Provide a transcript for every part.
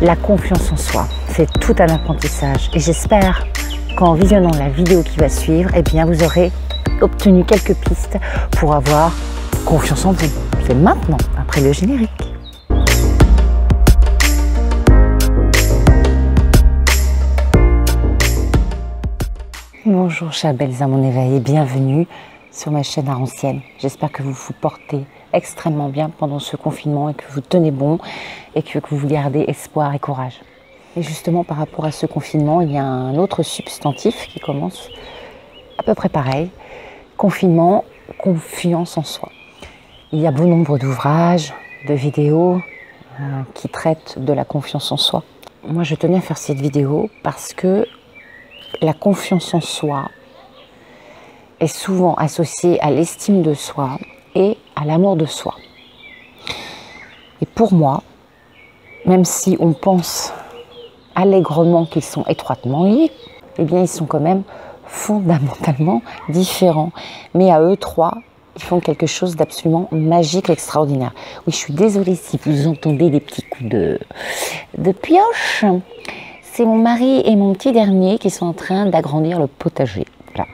La confiance en soi, c'est tout un apprentissage et j'espère qu'en visionnant la vidéo qui va suivre, eh bien vous aurez obtenu quelques pistes pour avoir confiance en vous. C'est maintenant, après le générique. Bonjour chères belles âmes en éveil et bienvenue sur ma chaîne Arancienne. J'espère que vous vous portez extrêmement bien pendant ce confinement et que vous tenez bon et que vous gardez espoir et courage. Et justement par rapport à ce confinement, il y a un autre substantif qui commence à peu près pareil. Confinement, confiance en soi. Il y a bon nombre d'ouvrages, de vidéos qui traitent de la confiance en soi. Moi je tenais à faire cette vidéo parce que la confiance en soi est souvent associée à l'estime de soi et à l'amour de soi. Et pour moi, même si on pense allègrement qu'ils sont étroitement liés, eh bien ils sont quand même fondamentalement différents. Mais à eux trois, ils font quelque chose d'absolument magique, extraordinaire. Oui, je suis désolée si vous entendez des petits coups de pioche. C'est mon mari et mon petit dernier qui sont en train d'agrandir le potager. Voilà.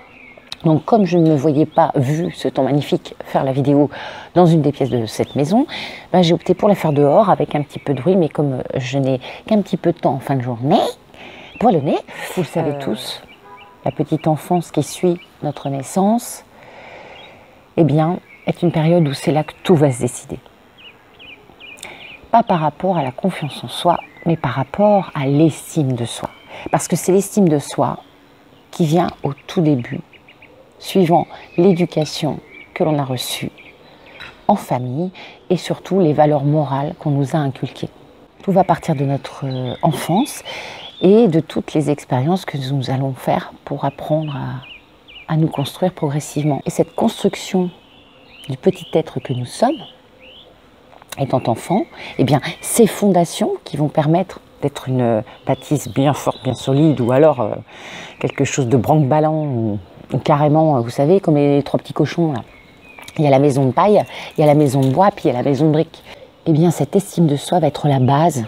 Donc comme je ne me voyais pas, vu ce temps magnifique, faire la vidéo dans une des pièces de cette maison, ben, j'ai opté pour la faire dehors avec un petit peu de bruit, mais comme je n'ai qu'un petit peu de temps en fin de journée, poilonnée, vous le savez tous, la petite enfance qui suit notre naissance, eh bien, est une période où c'est là que tout va se décider. Pas par rapport à la confiance en soi, mais par rapport à l'estime de soi. Parce que c'est l'estime de soi qui vient au tout début, suivant l'éducation que l'on a reçue en famille et surtout les valeurs morales qu'on nous a inculquées. Tout va partir de notre enfance et de toutes les expériences que nous allons faire pour apprendre à nous construire progressivement. Et cette construction du petit être que nous sommes, étant enfant, eh bien, ces fondations qui vont permettre d'être une bâtisse bien forte, bien solide, ou alors quelque chose de branque-ballant, ou carrément, vous savez, comme les trois petits cochons, là. Il y a la maison de paille, il y a la maison de bois, puis il y a la maison de briques. Eh bien, cette estime de soi va être la base,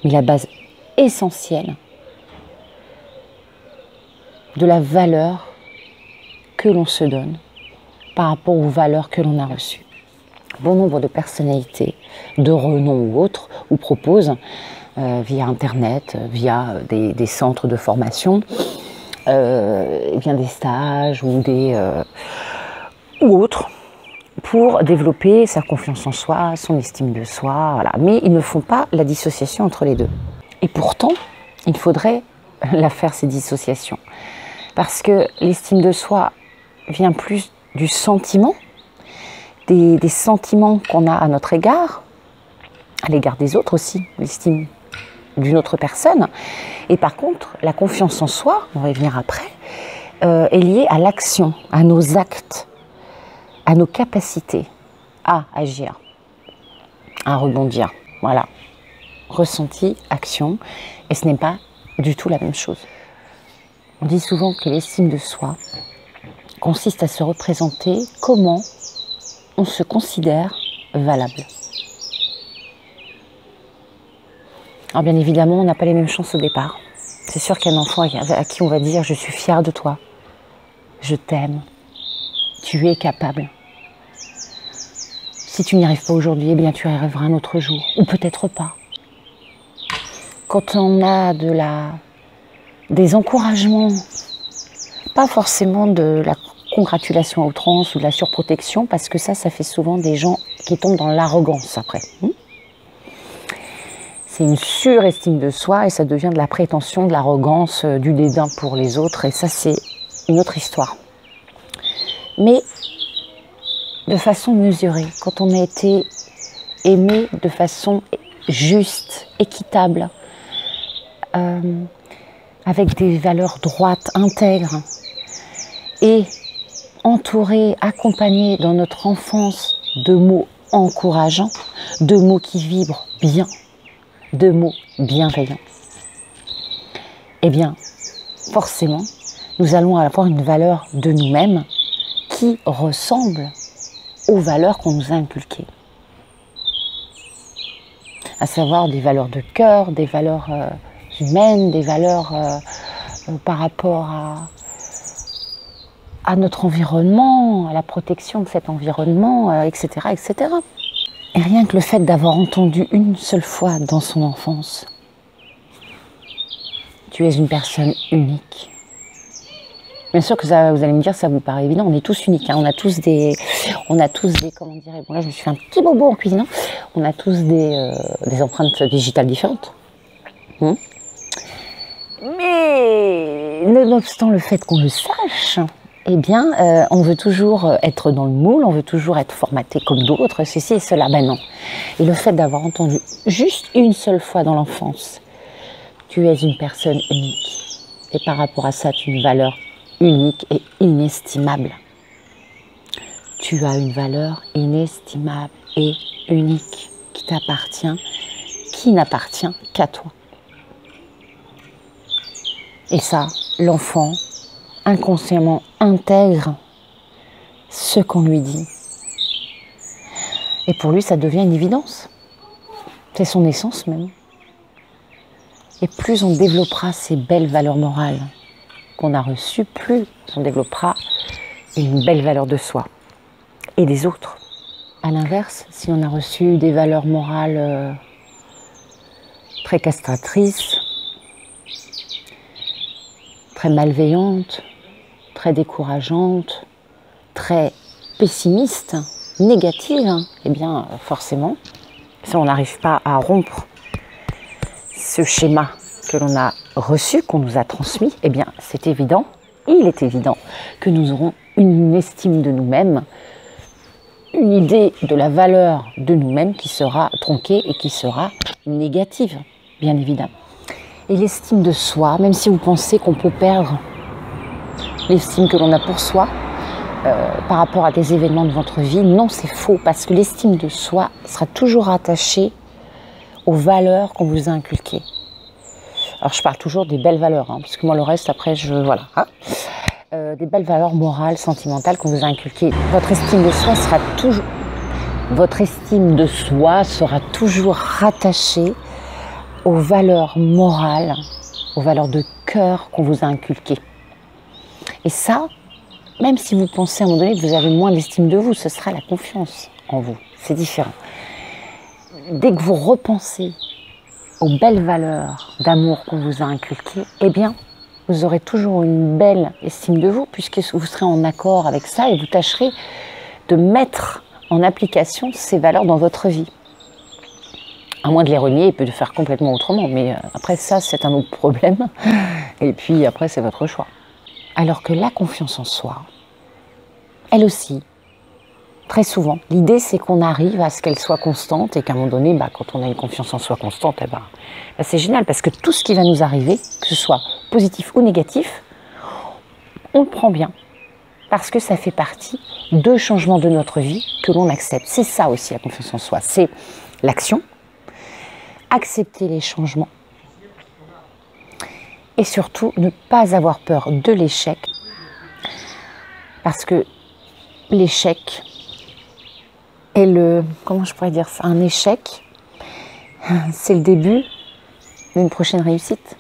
mais la base essentielle de la valeur que l'on se donne par rapport aux valeurs que l'on a reçues. Bon nombre de personnalités, de renom ou autres, vous proposent via Internet, via des centres de formation, bien des stages ou autres, pour développer sa confiance en soi, son estime de soi, voilà. Mais ils ne font pas la dissociation entre les deux. Et pourtant, il faudrait la faire, ces dissociations. Parce que l'estime de soi vient plus du sentiment, des sentiments qu'on a à notre égard, à l'égard des autres aussi, l'estime d'une autre personne. Et par contre, la confiance en soi, on va y venir après, est liée à l'action, à nos actes, à nos capacités à agir, à rebondir. Voilà, ressenti, action, et ce n'est pas du tout la même chose. On dit souvent que l'estime de soi consiste à se représenter comment on se considère valable. Alors bien évidemment, on n'a pas les mêmes chances au départ. C'est sûr qu'un enfant à qui on va dire « je suis fière de toi, je t'aime, tu es capable ». Si tu n'y arrives pas aujourd'hui, eh bien tu y arriveras un autre jour, ou peut-être pas. Quand on a des encouragements, pas forcément de la congratulation à outrance ou de la surprotection, parce que ça fait souvent des gens qui tombent dans l'arrogance après. C'est une surestime de soi et ça devient de la prétention, de l'arrogance, du dédain pour les autres, et ça c'est une autre histoire. Mais de façon mesurée, quand on a été aimé de façon juste, équitable, avec des valeurs droites, intègres, et entouré, accompagné dans notre enfance de mots encourageants, de mots qui vibrent bien, de mots bienveillants, eh bien, forcément, nous allons avoir une valeur de nous-mêmes qui ressemble aux valeurs qu'on nous a inculquées. à savoir des valeurs de cœur, des valeurs humaines, des valeurs par rapport à notre environnement, à la protection de cet environnement, etc., etc. Et rien que le fait d'avoir entendu une seule fois dans son enfance, tu es une personne unique. Bien sûr que ça, vous allez me dire, ça vous paraît évident, on est tous uniques, hein. On a tous des, comment dire, bon là je me suis fait un petit bobo en cuisinant, on a tous des empreintes digitales différentes. Mais, nonobstant le fait qu'on le sache, eh bien, on veut toujours être dans le moule, on veut toujours être formaté comme d'autres, ceci et cela. Ben non. Et le fait d'avoir entendu juste une seule fois dans l'enfance, tu es une personne unique. Et par rapport à ça, tu as une valeur unique et inestimable. Tu as une valeur inestimable et unique qui t'appartient, qui n'appartient qu'à toi. Et ça, l'enfant, inconsciemment, intègre ce qu'on lui dit. Et pour lui, ça devient une évidence. C'est son essence même. Et plus on développera ces belles valeurs morales qu'on a reçues, plus on développera une belle valeur de soi et des autres. À l'inverse, si on a reçu des valeurs morales très castratrices, très malveillantes, très décourageantes, très pessimistes, négatives, eh bien forcément, si on n'arrive pas à rompre ce schéma que l'on a reçu, qu'on nous a transmis, eh bien c'est évident, il est évident que nous aurons une estime de nous-mêmes, une idée de la valeur de nous-mêmes qui sera tronquée et qui sera négative, bien évidemment. Et l'estime de soi, même si vous pensez qu'on peut perdre l'estime que l'on a pour soi par rapport à des événements de votre vie, non, c'est faux, parce que l'estime de soi sera toujours attachée aux valeurs qu'on vous a inculquées. Alors je parle toujours des belles valeurs, hein, parce que moi le reste après voilà. Des belles valeurs morales, sentimentales qu'on vous a inculquées. Votre estime de soi sera toujours rattachée aux valeurs morales, aux valeurs de cœur qu'on vous a inculquées. Et ça, même si vous pensez à un moment donné que vous avez moins d'estime de vous, ce sera la confiance en vous. C'est différent. Dès que vous repensez aux belles valeurs d'amour qu'on vous a inculquées, eh bien, vous aurez toujours une belle estime de vous, puisque vous serez en accord avec ça et vous tâcherez de mettre en application ces valeurs dans votre vie. À moins de les renier et de faire complètement autrement. Mais après ça, c'est un autre problème. Et puis après, c'est votre choix. Alors que la confiance en soi, elle aussi, très souvent, l'idée c'est qu'on arrive à ce qu'elle soit constante et qu'à un moment donné, quand on a une confiance en soi constante, c'est génial parce que tout ce qui va nous arriver, que ce soit positif ou négatif, on le prend bien. Parce que ça fait partie de changements de notre vie que l'on accepte. C'est ça aussi la confiance en soi, c'est l'action, accepter les changements et surtout ne pas avoir peur de l'échec parce que l'échec est comment je pourrais dire ça, un échec, c'est le début d'une prochaine réussite.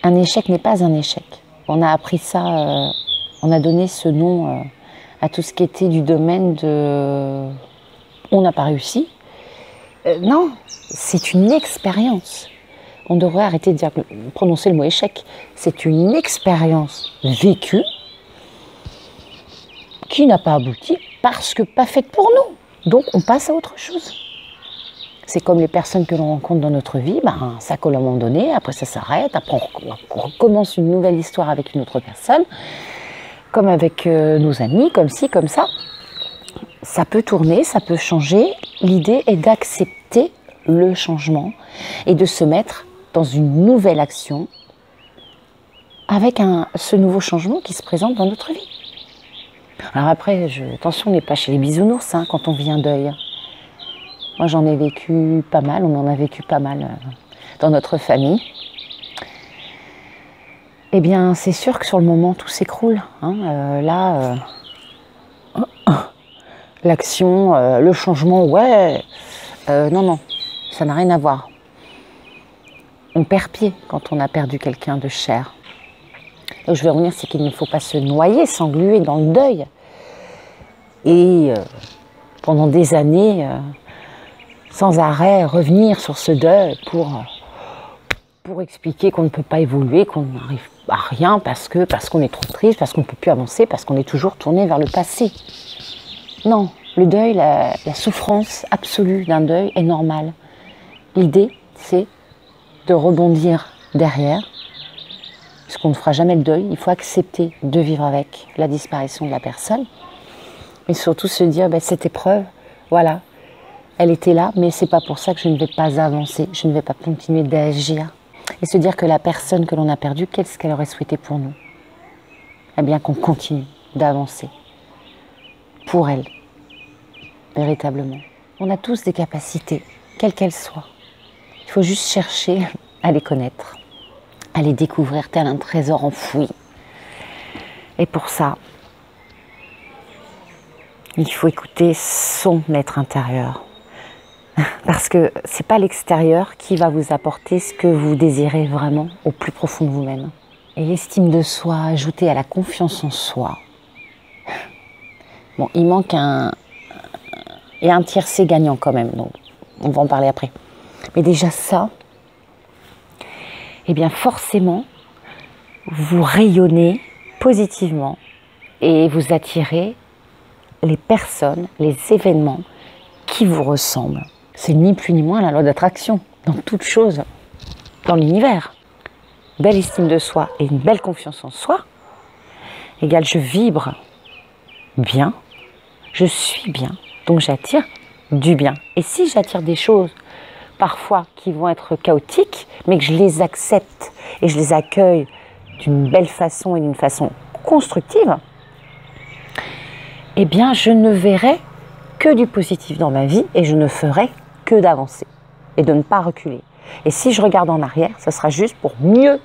Un échec n'est pas un échec. On a appris ça, on a donné ce nom à tout ce qui était du domaine de on n'a pas réussi. Non, c'est une expérience. On devrait arrêter de prononcer le mot échec. C'est une expérience vécue qui n'a pas abouti parce que pas faite pour nous. Donc on passe à autre chose. C'est comme les personnes que l'on rencontre dans notre vie, ça colle à un moment donné, après ça s'arrête, après on recommence une nouvelle histoire avec une autre personne, comme avec nos amis, comme ci, comme ça. Ça peut tourner, ça peut changer. L'idée est d'accepter le changement et de se mettre dans une nouvelle action avec ce nouveau changement qui se présente dans notre vie. Alors après, attention, on n'est pas chez les bisounours quand on vit un deuil. Moi, j'en ai vécu pas mal, on en a vécu pas mal dans notre famille. Eh bien, c'est sûr que sur le moment, tout s'écroule. L'action, le changement, ouais, Non, non, ça n'a rien à voir. On perd pied quand on a perdu quelqu'un de cher. Là où je veux revenir, c'est qu'il ne faut pas se noyer, s'engluer dans le deuil. Et pendant des années, sans arrêt, revenir sur ce deuil pour expliquer qu'on ne peut pas évoluer, qu'on n'arrive à rien parce qu'on est trop triste, parce qu'on ne peut plus avancer, parce qu'on est toujours tourné vers le passé. Non, le deuil, la souffrance absolue d'un deuil est normale. L'idée, c'est de rebondir derrière, parce qu'on ne fera jamais le deuil. Il faut accepter de vivre avec la disparition de la personne, mais surtout se dire, cette épreuve, voilà, elle était là, mais c'est pas pour ça que je ne vais pas avancer, je ne vais pas continuer d'agir. Et se dire que la personne que l'on a perdue, qu'est-ce qu'elle aurait souhaité pour nous? Eh bien qu'on continue d'avancer pour elle, véritablement. On a tous des capacités, quelles qu'elles soient. Il faut juste chercher à les connaître, à les découvrir tel un trésor enfoui. Et pour ça, il faut écouter son être intérieur. Parce que ce n'est pas l'extérieur qui va vous apporter ce que vous désirez vraiment au plus profond de vous-même. Et l'estime de soi ajoutée à la confiance en soi. Bon, il manque un tiercé gagnant quand même, donc on va en parler après. Mais déjà ça, eh bien forcément, vous rayonnez positivement et vous attirez les personnes, les événements qui vous ressemblent. C'est ni plus ni moins la loi d'attraction dans toute chose, dans l'univers. Belle estime de soi et une belle confiance en soi égale je vibre bien, je suis bien, donc j'attire du bien. Et si j'attire des choses parfois qui vont être chaotiques, mais que je les accepte et je les accueille d'une belle façon et d'une façon constructive, eh bien je ne verrai que du positif dans ma vie et je ne ferai que d'avancer et de ne pas reculer. Et si je regarde en arrière, ce sera juste pour mieux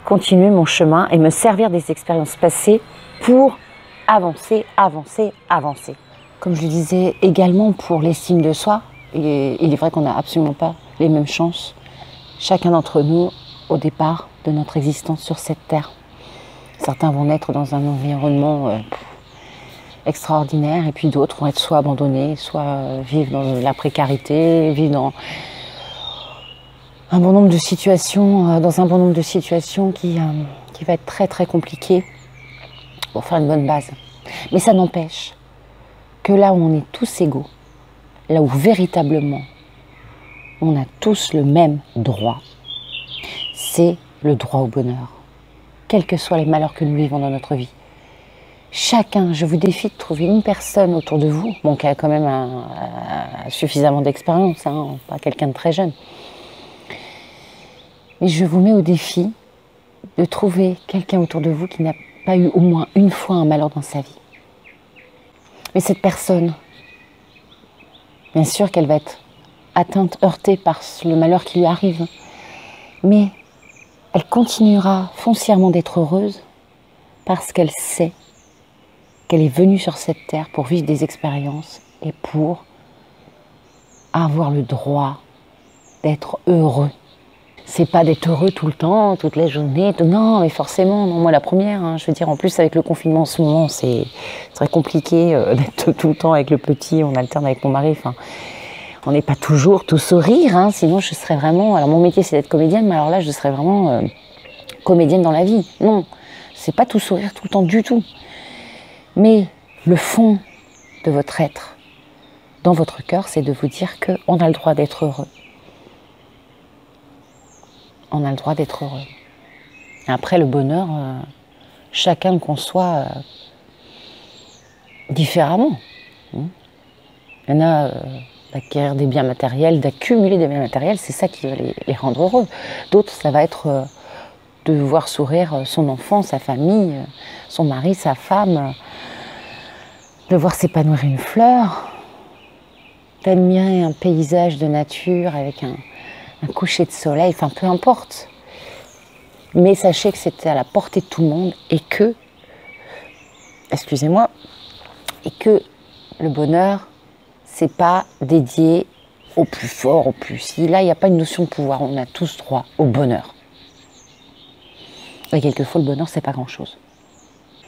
continuer mon chemin et me servir des expériences passées pour avancer, avancer, avancer. Comme je le disais également pour l'estime de soi, il est vrai qu'on n'a absolument pas les mêmes chances, chacun d'entre nous, au départ de notre existence sur cette terre. Certains vont naître dans un environnement extraordinaire et puis d'autres vont être soit abandonnés, soit vivre dans la précarité, vivre dans un bon nombre de situations, qui va être très très compliqué pour faire une bonne base. Mais ça n'empêche que là où on est tous égaux, là où véritablement on a tous le même droit, c'est le droit au bonheur, quels que soient les malheurs que nous vivons dans notre vie. Chacun, je vous défie de trouver une personne autour de vous, bon, qui a quand même suffisamment d'expérience, pas quelqu'un de très jeune. Mais je vous mets au défi de trouver quelqu'un autour de vous qui n'a pas eu au moins une fois un malheur dans sa vie. Mais cette personne, bien sûr qu'elle va être atteinte, heurtée par le malheur qui lui arrive, mais elle continuera foncièrement d'être heureuse parce qu'elle sait qu'elle est venue sur cette terre pour vivre des expériences et pour avoir le droit d'être heureux. C'est pas d'être heureux tout le temps, toutes les journées, non, mais forcément, non, moi la première, je veux dire, en plus avec le confinement en ce moment, c'est très compliqué d'être tout le temps avec le petit, on alterne avec mon mari, on n'est pas toujours tout sourire, sinon je serais vraiment, alors mon métier c'est d'être comédienne, mais alors là je serais vraiment comédienne dans la vie. Non, c'est pas tout sourire tout le temps du tout. Mais le fond de votre être, dans votre cœur, c'est de vous dire qu'on a le droit d'être heureux. On a le droit d'être heureux. Et après, le bonheur, chacun le conçoit différemment. Il y en a d'acquérir des biens matériels, d'accumuler des biens matériels, c'est ça qui va les rendre heureux. D'autres, ça va être de voir sourire son enfant, sa famille, son mari, sa femme, de voir s'épanouir une fleur, d'admirer un paysage de nature avec un coucher de soleil, peu importe. Mais sachez que c'était à la portée de tout le monde et que, excusez-moi, et que le bonheur, c'est pas dédié au plus fort, au plus si. Là, il n'y a pas une notion de pouvoir. On a tous droit au bonheur. Et quelquefois, le bonheur, c'est pas grand-chose.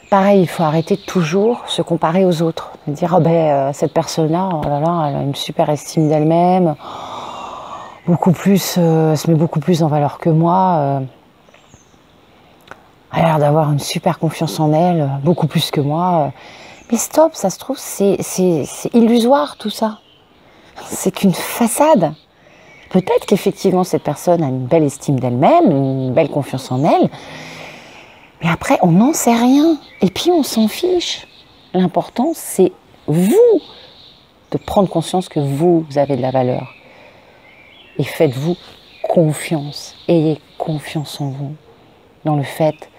Pareil, il faut arrêter de toujours se comparer aux autres. Dire, cette personne-là, oh là là, elle a une super estime d'elle-même, beaucoup plus, se met beaucoup plus en valeur que moi. Elle a l'air d'avoir une super confiance en elle, beaucoup plus que moi. Mais stop, ça se trouve, c'est illusoire tout ça. C'est qu'une façade. Peut-être qu'effectivement cette personne a une belle estime d'elle-même, une belle confiance en elle, mais après on n'en sait rien. Et puis on s'en fiche. L'important c'est vous de prendre conscience que vous avez de la valeur. Et faites-vous confiance. Ayez confiance en vous. Dans le fait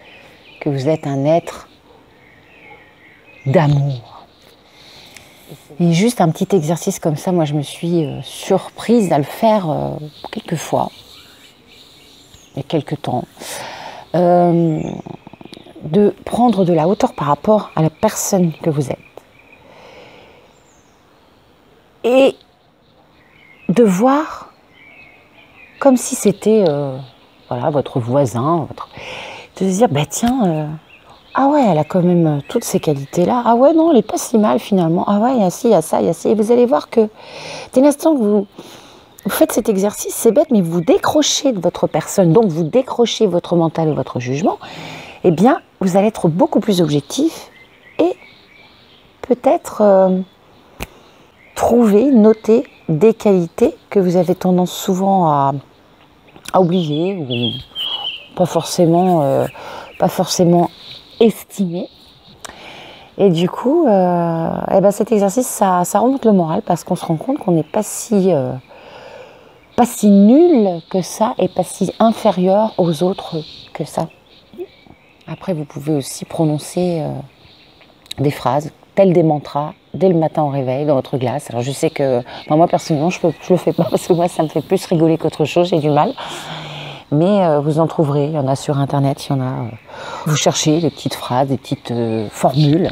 que vous êtes un être d'amour. Et juste un petit exercice comme ça, moi je me suis surprise à le faire quelques fois, il y a quelques temps, de prendre de la hauteur par rapport à la personne que vous êtes. Et de voir comme si c'était voilà, votre voisin, de se dire, tiens, ah ouais, elle a quand même toutes ces qualités-là. Ah ouais, non, elle n'est pas si mal finalement. Ah ouais, il y a ci, il y a ça, il y a ci. Et vous allez voir que dès l'instant que vous faites cet exercice, c'est bête, mais vous décrochez de votre personne, donc vous décrochez votre mental et votre jugement, eh bien, vous allez être beaucoup plus objectif et peut-être trouver, noter des qualités que vous avez tendance souvent à oublier ou pas forcément estimé. Et du coup, cet exercice, ça remonte le moral parce qu'on se rend compte qu'on n'est pas si nul que ça et pas si inférieur aux autres que ça. Après, vous pouvez aussi prononcer des phrases, telles des mantras, dès le matin au réveil, dans votre glace. Alors je sais que moi personnellement, je le fais pas parce que moi, ça me fait plus rigoler qu'autre chose, j'ai du mal. Mais vous en trouverez, il y en a sur internet, il y en a. Vous cherchez des petites phrases, des petites formules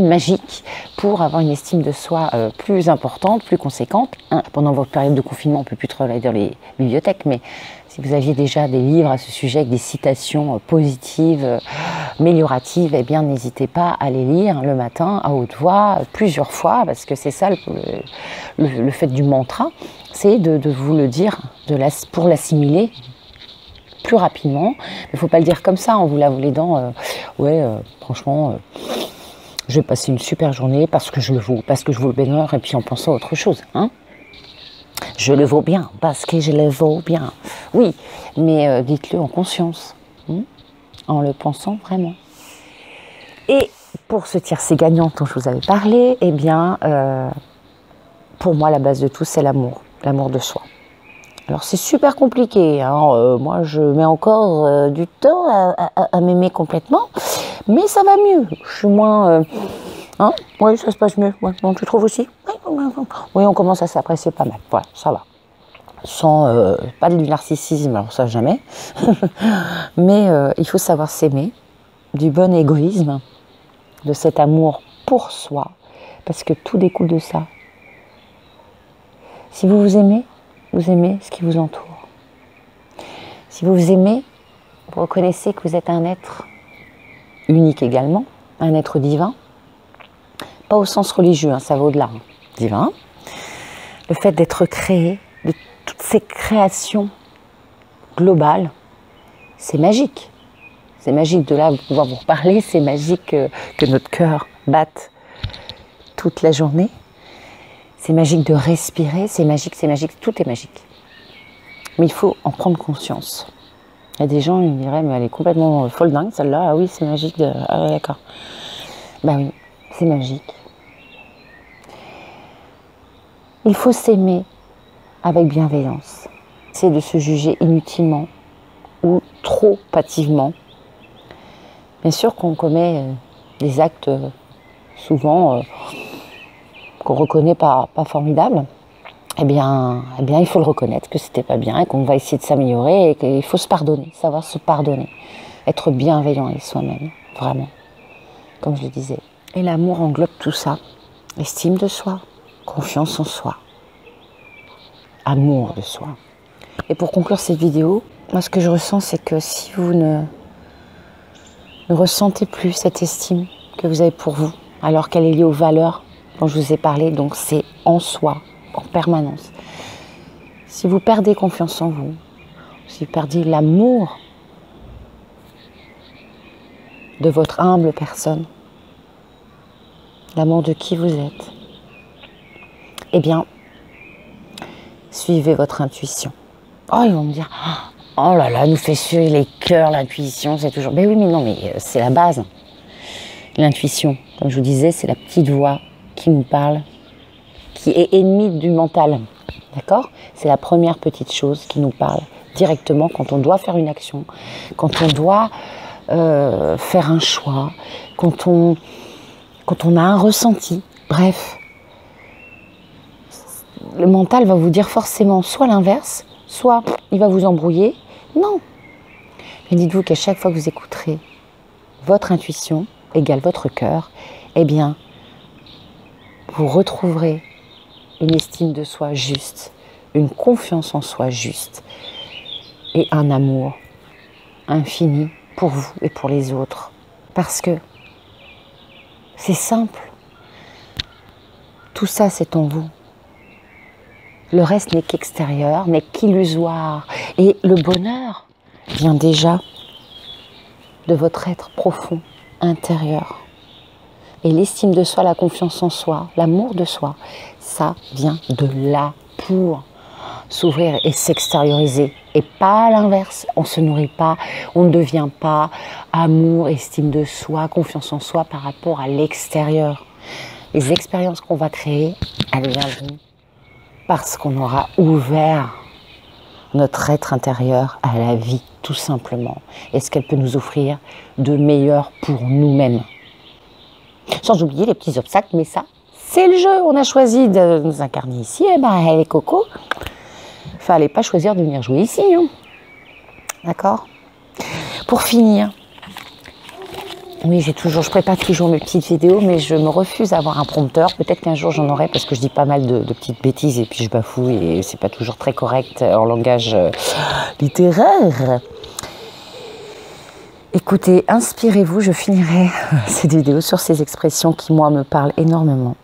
magiques pour avoir une estime de soi plus importante, plus conséquente. Pendant votre période de confinement, on ne peut plus trop aller dans les bibliothèques, mais si vous aviez déjà des livres à ce sujet avec des citations positives, amélioratives, eh bien n'hésitez pas à les lire le matin à haute voix, plusieurs fois, parce que c'est ça le fait du mantra, c'est de vous le dire pour l'assimiler plus rapidement. Il ne faut pas le dire comme ça en vous lavant les dents. Franchement, je vais passer une super journée parce que je le vaux, parce que je vaux le bonheur et puis en pensant à autre chose. Je le vaux bien parce que je le vaux bien. Oui, mais dites-le en conscience, en le pensant vraiment. Et pour ce tiercé gagnant dont je vous avais parlé, eh bien, pour moi, la base de tout, c'est l'amour de soi. Alors c'est super compliqué, moi je mets encore du temps à m'aimer complètement, mais ça va mieux, je suis moins... oui, ça se passe mieux, ouais. Non, tu trouves aussi? Oui, on commence à s'apprécier pas mal, voilà, ça va. Sans, pas du narcissisme, alors ça jamais, mais il faut savoir s'aimer, du bon égoïsme, de cet amour pour soi, parce que tout découle de ça. Si vous vous aimez ce qui vous entoure. Si vous vous aimez, vous reconnaissez que vous êtes un être unique également, un être divin, pas au sens religieux, ça va au-delà, divin. Le fait d'être créé, de toutes ces créations globales, c'est magique. C'est magique de là pouvoir vous reparler, c'est magique que notre cœur batte toute la journée. C'est magique de respirer, c'est magique, tout est magique. Mais il faut en prendre conscience. Il y a des gens, ils me diraient, mais elle est complètement folle dingue celle-là. Ah oui, c'est magique. Ah ouais, d'accord. Oui, c'est magique. Il faut s'aimer avec bienveillance. C'est de se juger inutilement ou trop hâtivement. Bien sûr qu'on commet des actes souvent... qu'on ne reconnaît pas formidable, eh bien, il faut le reconnaître que c'était pas bien et qu'on va essayer de s'améliorer et qu'il faut se pardonner, savoir se pardonner, être bienveillant avec soi-même, vraiment, comme je le disais. Et l'amour englobe tout ça, estime de soi, confiance en soi, amour de soi. Et pour conclure cette vidéo, moi ce que je ressens, c'est que si vous ne ressentez plus cette estime que vous avez pour vous, alors qu'elle est liée aux valeurs dont je vous ai parlé, donc c'est en soi, en permanence. Si vous perdez confiance en vous, si vous perdez l'amour de votre humble personne, l'amour de qui vous êtes, eh bien, suivez votre intuition. Oh, ils vont me dire, oh là là, nous fait suer les cœurs, l'intuition, c'est toujours... Mais oui, mais non, mais c'est la base. L'intuition, comme je vous disais, c'est la petite voix qui nous parle, qui est ennemie du mental. D'accord? C'est la première petite chose qui nous parle directement quand on doit faire une action, quand on doit faire un choix, quand on a un ressenti. Bref, le mental va vous dire forcément soit l'inverse, soit il va vous embrouiller. Non. Mais dites-vous qu'à chaque fois que vous écouterez votre intuition égale votre cœur, eh bien, vous retrouverez une estime de soi juste, une confiance en soi juste et un amour infini pour vous et pour les autres. Parce que c'est simple. Tout ça, c'est en vous. Le reste n'est qu'extérieur, n'est qu'illusoire. Et le bonheur vient déjà de votre être profond, intérieur. Et l'estime de soi, la confiance en soi, l'amour de soi, ça vient de là pour s'ouvrir et s'extérioriser. Et pas à l'inverse, on ne se nourrit pas, on ne devient pas amour, estime de soi, confiance en soi par rapport à l'extérieur. Les expériences qu'on va créer, elles viendront parce qu'on aura ouvert notre être intérieur à la vie, tout simplement. Et ce qu'elle peut nous offrir de meilleur pour nous-mêmes. Sans oublier les petits obstacles, mais ça, c'est le jeu. On a choisi de nous incarner ici, et ben les cocos, fallait pas choisir de venir jouer ici. Hein. D'accord? Pour finir, oui, je prépare toujours mes petites vidéos, mais je me refuse à avoir un prompteur. Peut-être qu'un jour j'en aurai parce que je dis pas mal de petites bêtises et puis je bafouille et c'est pas toujours très correct en langage littéraire. Écoutez, inspirez-vous, je finirai cette vidéo sur ces expressions qui, moi, me parlent énormément.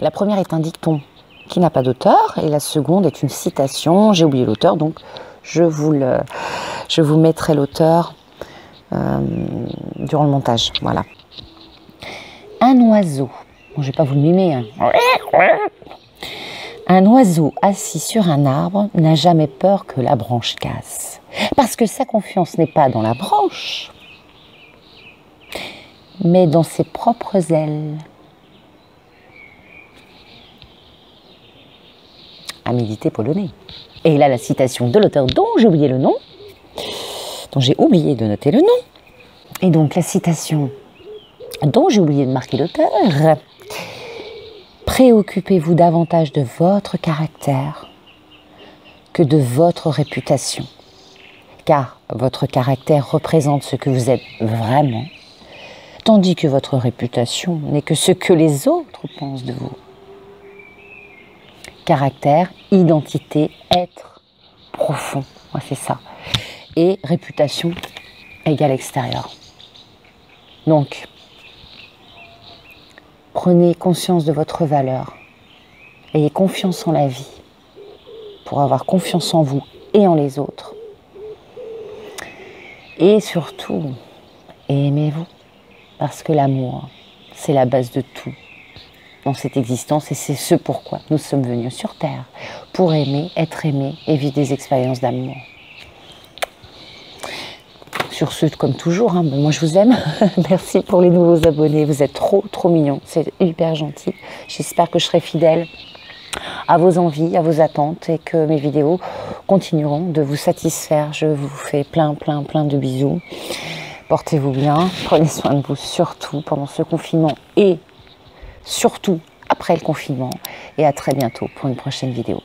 La première est un dicton qui n'a pas d'auteur et la seconde est une citation. J'ai oublié l'auteur, donc je vous mettrai l'auteur durant le montage. Voilà. Un oiseau, bon, je ne vais pas vous le mimer, hein. Un oiseau assis sur un arbre n'a jamais peur que la branche casse. Parce que sa confiance n'est pas dans la branche, mais dans ses propres ailes. À méditer polonais. Et là, la citation de l'auteur dont j'ai oublié le nom, dont j'ai oublié de noter le nom. Et donc, la citation dont j'ai oublié de marquer l'auteur. Préoccupez-vous davantage de votre caractère que de votre réputation. Car votre caractère représente ce que vous êtes vraiment, tandis que votre réputation n'est que ce que les autres pensent de vous. Caractère, identité, être profond, ouais, c'est ça. Et réputation égale extérieur. Donc, prenez conscience de votre valeur. Ayez confiance en la vie pour avoir confiance en vous et en les autres. Et surtout, aimez-vous. Parce que l'amour, c'est la base de tout dans cette existence et c'est ce pourquoi nous sommes venus sur Terre. Pour aimer, être aimé et vivre des expériences d'amour. Sur ce, comme toujours, hein, bon, moi je vous aime. Merci pour les nouveaux abonnés. Vous êtes trop mignons. C'est hyper gentil. J'espère que je serai fidèle à vos envies, à vos attentes et que mes vidéos continueront de vous satisfaire. Je vous fais plein de bisous. Portez-vous bien. Prenez soin de vous, surtout pendant ce confinement et surtout après le confinement. Et à très bientôt pour une prochaine vidéo.